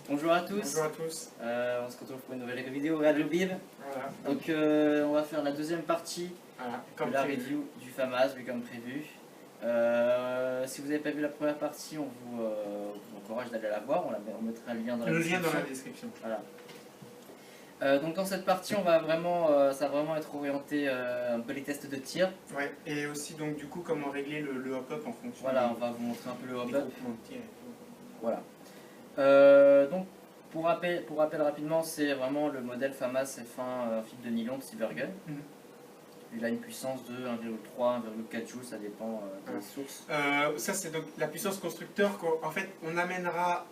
Bonjour à tous. Bonjour à tous. On se retrouve pour une nouvelle vidéo Radio Bib. Voilà. Donc on va faire la deuxième partie Comme de la prévu. review du FAMAS, vu comme prévu. Si vous n'avez pas vu la première partie, on vous encourage d'aller la voir. On mettra le lien dans la description. Le lien dans la description. Voilà. Donc dans cette partie, on va vraiment, ça va vraiment être orienté un peu les tests de tir. Ouais. Et aussi donc du coup comment régler le hop-up en fonction. Voilà, on va vous montrer un peu le hop-up. Voilà. Donc pour rappel rapidement, c'est vraiment le modèle FAMAS F1 fibre de nylon de Silvergun. Il a une puissance de 1,3, 1,4 joules, ça dépend des sources. Ça c'est donc la puissance constructeur qu'en fait on l'amènera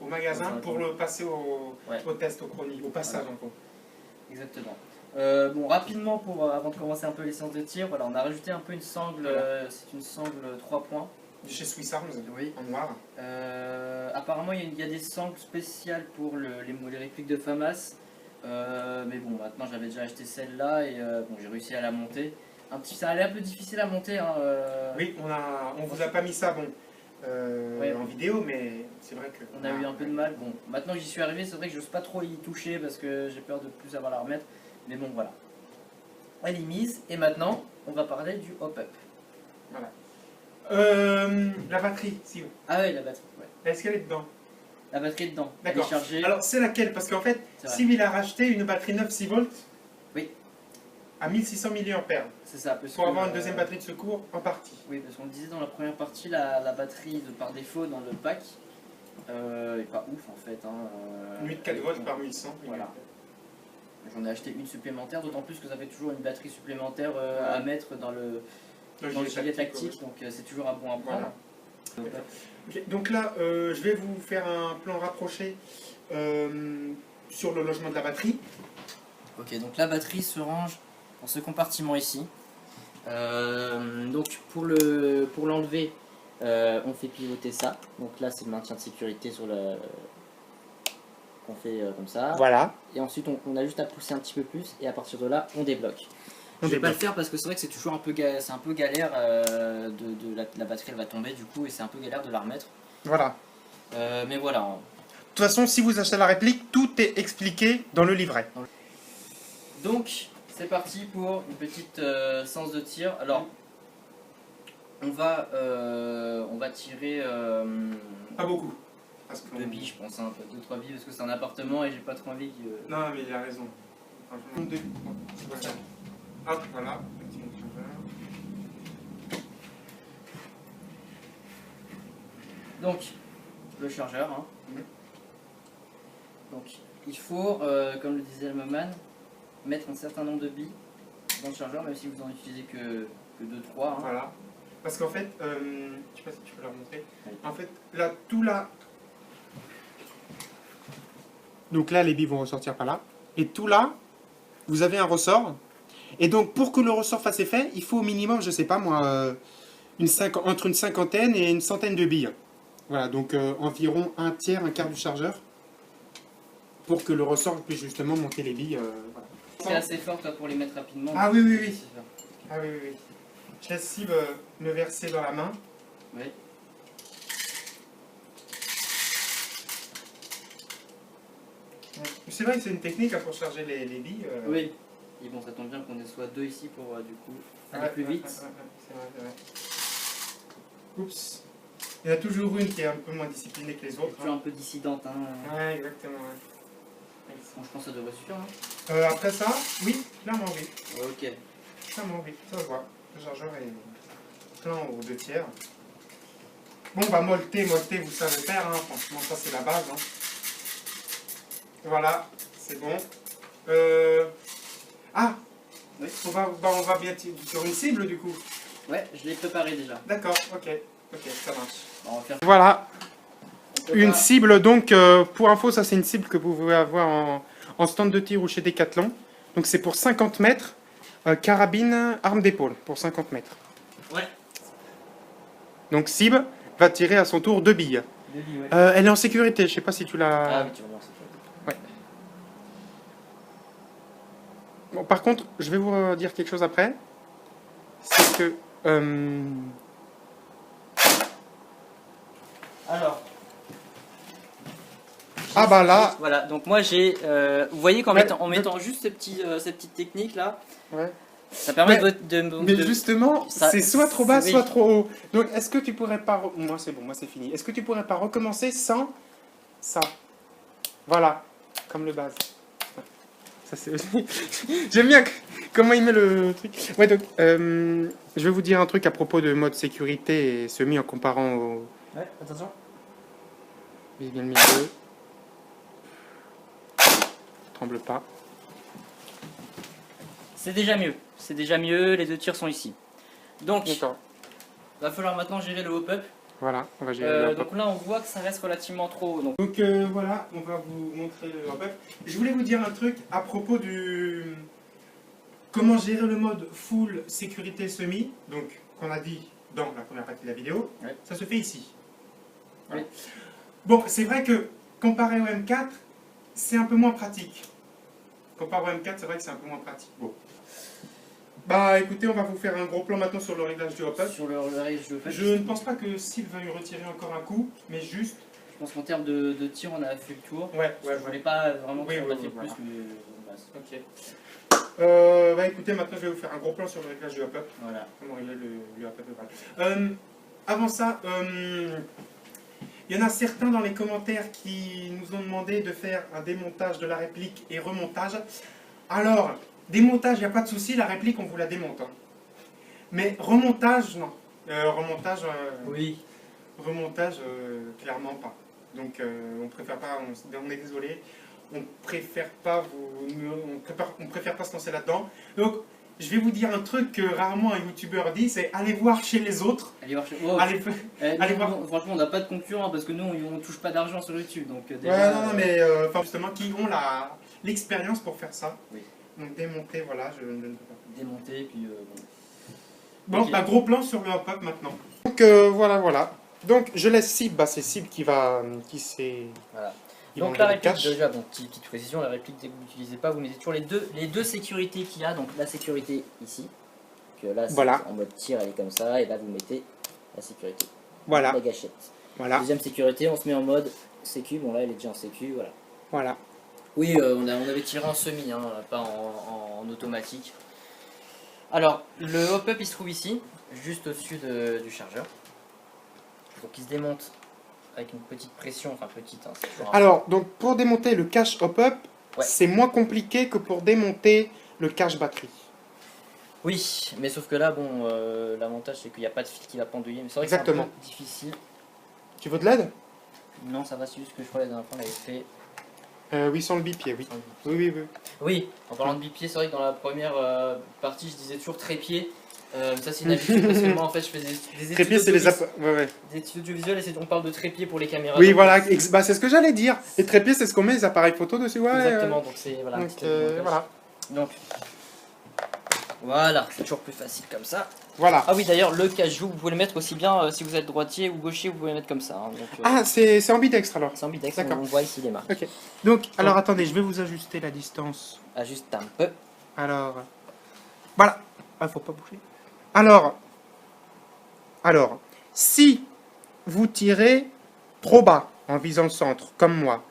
au magasin pour le passer au test, au chronique, au passage en gros. Exactement. Bon, rapidement, avant de commencer un peu les séances de tir, voilà, on a rajouté un peu une sangle, c'est une sangle 3 points. De chez Swiss Arms, oui. En noir. Apparemment il y a des sangles spéciales pour les répliques de FAMAS. Mais bon, maintenant j'avais déjà acheté celle-là et bon, j'ai réussi à la monter. Ça allait un peu difficile à monter. Hein, Oui, on vous a pas mis ça en vidéo, mais c'est vrai que... On a eu un peu de mal. Bon, maintenant j'y suis arrivé, c'est vrai que j'ose pas trop y toucher parce que j'ai peur de plus avoir à la remettre. Mais bon, voilà. Elle est mise et maintenant on va parler du hop-up. Voilà. La batterie, si. Ah oui, la batterie, ouais. Est-ce qu'elle est dedans? La batterie est dedans. Elle est D'accord. chargée. Alors c'est laquelle? Parce qu'en fait, Sim il a racheté une batterie 9 6 volts. Oui. À 1600 mAh. C'est ça. Pour avoir une deuxième batterie de secours en partie. Oui, parce qu'on le disait dans la première partie, la batterie par défaut dans le pack est pas ouf en fait. 8 4 volts par 1100. Voilà. J'en ai acheté une supplémentaire, d'autant plus que ça fait toujours une batterie supplémentaire à mettre dans le gilet tactique, donc c'est toujours un bon à prendre. Voilà. Okay. Donc là, je vais vous faire un plan rapproché sur le logement de la batterie. Ok, donc la batterie se range dans ce compartiment ici. Donc pour l'enlever, on fait pivoter ça. Donc là, c'est le maintien de sécurité sur le qu'on fait comme ça. Voilà. Et ensuite, on a juste à pousser un petit peu plus et à partir de là, on débloque. Je vais pas le faire parce que c'est vrai que c'est toujours un peu galère la batterie elle va tomber du coup et c'est un peu galère de la remettre. Voilà. Mais voilà. De toute façon, si vous achetez la réplique, tout est expliqué dans le livret. Donc, c'est parti pour une petite séance de tir. Alors, on va tirer... Pas beaucoup. Parce que 2 billes, je pense, hein, 2-3 billes parce que c'est un appartement et j'ai pas trop envie que... Non, mais il a raison. Hop, voilà. Donc, le chargeur. Hein. Donc, il faut, comme le disait le Moman, mettre un certain nombre de billes dans le chargeur, même si vous en utilisez que 2-3. Hein. Voilà. Parce qu'en fait, je sais pas si tu peux leur montrer. Oui. En fait, là, tout là. Donc là, les billes vont ressortir par là. Et tout là, vous avez un ressort. Et donc, pour que le ressort fasse effet, il faut au minimum, je sais pas moi, entre une cinquantaine et une centaine de billes. Voilà, donc environ un tiers, un quart du chargeur. Pour que le ressort puisse justement monter les billes. Voilà. C'est assez fort toi, pour les mettre rapidement. Ah oui, oui, oui. Ah oui, oui, oui. Je laisse Sib me verser dans la main. Oui. C'est vrai que c'est une technique pour charger les billes. Oui. Et bon, ça tombe bien qu'on soit 2 ici pour du coup aller plus vite. C'est vrai, c'est vrai. Oups. Il y en a toujours une qui est un peu moins disciplinée que les autres. Toujours un peu dissidente. Hein. Ouais, exactement. Ouais. Bon, je pense que ça devrait suffire. Hein. Après ça, oui, clairement oui. Ok. Clairement oui, ça se voit. Le chargeur est plein aux 2 tiers. Bon, bah molleter, vous savez faire. Hein. Franchement, ça c'est la base. Hein. Voilà, c'est bon. Ah oui. On va bien sur une cible du coup. Ouais, je l'ai préparé déjà. D'accord, ok, ça marche. On va faire... Voilà, une cible donc, pour info, ça c'est une cible que vous pouvez avoir en stand de tir ou chez Decathlon. Donc c'est pour 50 mètres, carabine, arme d'épaule, pour 50 mètres. Ouais. Donc cible, va tirer à son tour 2 billes. Ouais. Elle est en sécurité, je sais pas si tu l'as... Ah oui, tu vas voir, c'est Ouais. Bon, par contre, je vais vous dire quelque chose après. C'est que... Alors. Ah bah là... Voilà, donc moi j'ai... vous voyez qu'en Ouais, mettant juste ces petites techniques là, Ouais. ça permet Mais- de Mais justement, ça- c'est soit trop bas, oui. soit trop haut. Donc, est-ce que tu pourrais pas... Moi, c'est bon, moi, c'est fini. Est-ce que tu pourrais pas recommencer sans ça? Voilà, comme le base. Ça, c'est... J'aime bien comment il met le truc. Ouais, donc, je vais vous dire un truc à propos de mode sécurité et semi en comparant au... Ouais, attention. Vise bien le milieu. Tremble pas. C'est déjà mieux. C'est déjà mieux, les 2 tirs sont ici. Donc, D'accord. va falloir maintenant gérer le hop-up. Voilà, on va gérer le Donc là, on voit que ça reste relativement trop haut. Donc, voilà, on va vous montrer le hop-up. Je voulais vous dire un truc à propos du... Comment gérer le mode full sécurité semi, donc qu'on a dit dans la première partie de la vidéo, Ouais. ça se fait ici. Voilà. Oui. Bon, c'est vrai que comparé au M4, c'est un peu moins pratique. Comparé au M4, c'est vrai que c'est un peu moins pratique. Bon. Bah écoutez, on va vous faire un gros plan maintenant sur le réglage du hop-up. sur le réglages du hop-up, Je ne pense pas que Sylve va lui retirer encore un coup, mais juste... je pense qu'en termes de tir, on a fait le tour. Ouais, Je voulais pas vraiment Oui, qu'on oui, a fait oui, plus, voilà. mais base. Ok. Bah écoutez, maintenant je vais vous faire un gros plan sur le réglage du hop-up. Voilà. Comment régler le hop-up, voilà. Avant ça, il y en a certains dans les commentaires qui nous ont demandé de faire un démontage de la réplique et remontage. Alors, démontage, il n'y a pas de souci, la réplique on vous la démonte. Hein. Mais remontage, non. Oui. Remontage, clairement pas. Donc on préfère pas, on est désolé, on préfère pas on préfère pas se lancer là-dedans. Donc je vais vous dire un truc que rarement un youtubeur dit, c'est allez voir chez les autres. Allez voir. Oh. Allez, allez voir. Franchement, on n'a pas de concurrent parce que nous, on touche pas d'argent sur YouTube. Donc déjà. Ouais, non, mais enfin, justement, qui ont l'expérience pour faire ça. Oui. Donc démonter, voilà, je ne peux pas. Démonter, puis Bon, Ok. bah gros plan sur le hop-up maintenant. Donc voilà. Donc je laisse Sib, bah c'est Sib qui s'est... voilà. qui Donc va la enlever le réplique, cache. déjà, bon, petite précision, la réplique, dès que vous n'utilisez pas, vous mettez toujours les deux sécurités qu'il y a. Donc la sécurité ici, que là, c'est Voilà. en mode tir, elle est comme ça, et là, vous mettez la sécurité. Voilà, La gâchette. voilà, Deuxième sécurité, on se met en mode sécu. Bon là, elle est déjà en sécu, voilà. voilà. Oui, on avait tiré en semi, hein, pas en automatique. Alors, le hop-up, il se trouve ici, juste au-dessus du chargeur. Donc il se démonte avec une petite pression, enfin petite, hein, c'est toujours un- Alors, donc pour démonter le cache hop-up, Ouais. c'est moins compliqué que pour démonter le cache batterie. Oui, mais sauf que là, bon, l'avantage c'est qu'il n'y a pas de fil qui va pendouiller, mais c'est vrai que c'est un Exactement. peu difficile. Tu veux de l'aide? Non, ça va, c'est juste que je crois que la dernière fois on avait fait... Oui, sans le bipied, oui. sans le bipied. Oui, oui, oui. Oui, en parlant de bipied, c'est vrai que dans la première partie, je disais toujours trépied. Ça c'est une habitude parce que moi en fait je fais des Trépied, études c'est les audiovisuelles. ouais. Des études audiovisuelles et on parle de trépied pour les caméras. Oui, donc, voilà, bah, c'est ce que j'allais dire. Les trépieds, c'est ce qu'on met les appareils photo dessus, ouais. Exactement, donc c'est voilà, un Donc, petit alimentation. voilà. Donc, voilà, c'est toujours plus facile comme ça. Voilà. Ah oui, d'ailleurs, le cache-joue, vous pouvez le mettre aussi bien si vous êtes droitier ou gaucher, vous pouvez le mettre comme ça. Hein, donc, Ah, c'est ambidextre alors. c'est ambidex, d'accord. on voit ici les marques. Ok. Donc, alors attendez, je vais vous ajuster la distance. Ajuste un peu. Alors, voilà. Ah, faut pas bouger. Alors, si vous tirez trop bas en visant le centre, comme moi,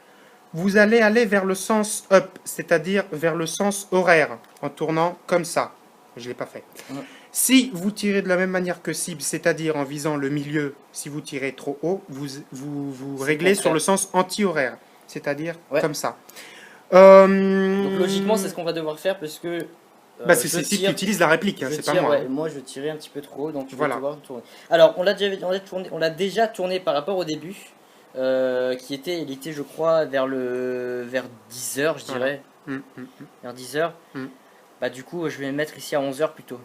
vous allez aller vers le sens up, c'est-à-dire vers le sens horaire, en tournant comme ça. Je ne l'ai pas fait. Ouais. Si vous tirez de la même manière que cible, c'est-à-dire en visant le milieu, si vous tirez trop haut, vous réglez sur le sens anti-horaire, c'est-à-dire Ouais. comme ça. Donc logiquement, c'est ce qu'on va devoir faire parce que. Bah, c'est je Cible qui tire- utilise la réplique, hein, je c'est pas tire, moi. ouais, moi je tirais un petit peu trop haut, donc je vais Voilà. devoir tourner. Alors, on l'a déjà tourné par rapport au début, il était je crois vers 10h, je dirais. Hum, hum. Vers 10h. Mm. Bah du coup, je vais le mettre ici à 11h plutôt.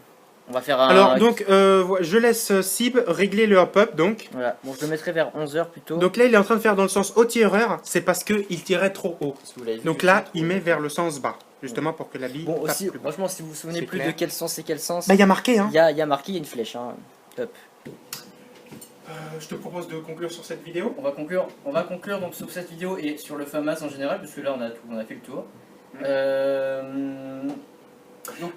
On va faire un... Alors, donc, je laisse Sib régler le hop-up, donc. Voilà, bon, je le mettrai vers 11h plutôt. Donc là, il est en train de faire dans le sens haut-tireur, c'est parce qu'il tirait trop haut. Parce que vous l'avez vu, Donc je là, tire trop il met haut. vers le sens bas, justement pour que la bille Bon, tape aussi, plus bas. franchement, si vous vous souvenez C'est plus clair. de quel sens c'est quel sens, Bah, il y a marqué, hein. il y a marqué, il y a une flèche. Hein. Top. Je te propose de conclure sur cette vidéo. On va conclure donc sur cette vidéo et sur le FAMAS en général, parce que là on a fait le tour. Donc,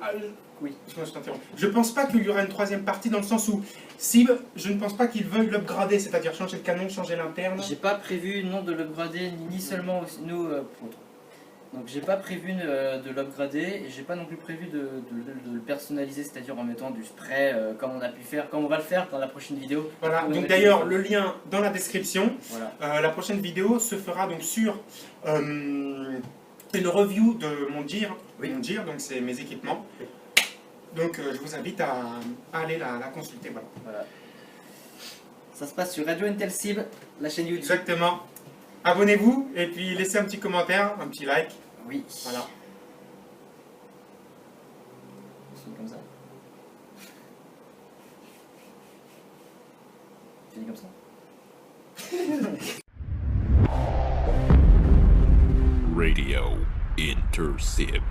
oui. Je t'interromps. Je pense pas qu'il y aura une troisième partie dans le sens où SIB, je ne pense pas qu'ils veuillent l'upgrader, c'est-à-dire changer le canon, changer l'interne. J'ai pas prévu non de l'upgrader ni seulement nous donc j'ai pas prévu de l'upgrader et j'ai pas non plus prévu de le personnaliser, c'est-à-dire en mettant du spray comme on a pu faire, comme on va le faire dans la prochaine vidéo. Voilà, donc d'ailleurs le lien dans la description. Voilà. La prochaine vidéo se fera donc sur une review de mon gear, donc c'est mes équipements. Donc je vous invite à aller la consulter. Voilà. Ça se passe sur Radio Intel Sib, la chaîne YouTube. Exactement. Abonnez-vous et puis laissez un petit commentaire, un petit like. Oui. Voilà. C'est comme ça. Tu dis comme ça. Radio Intersib.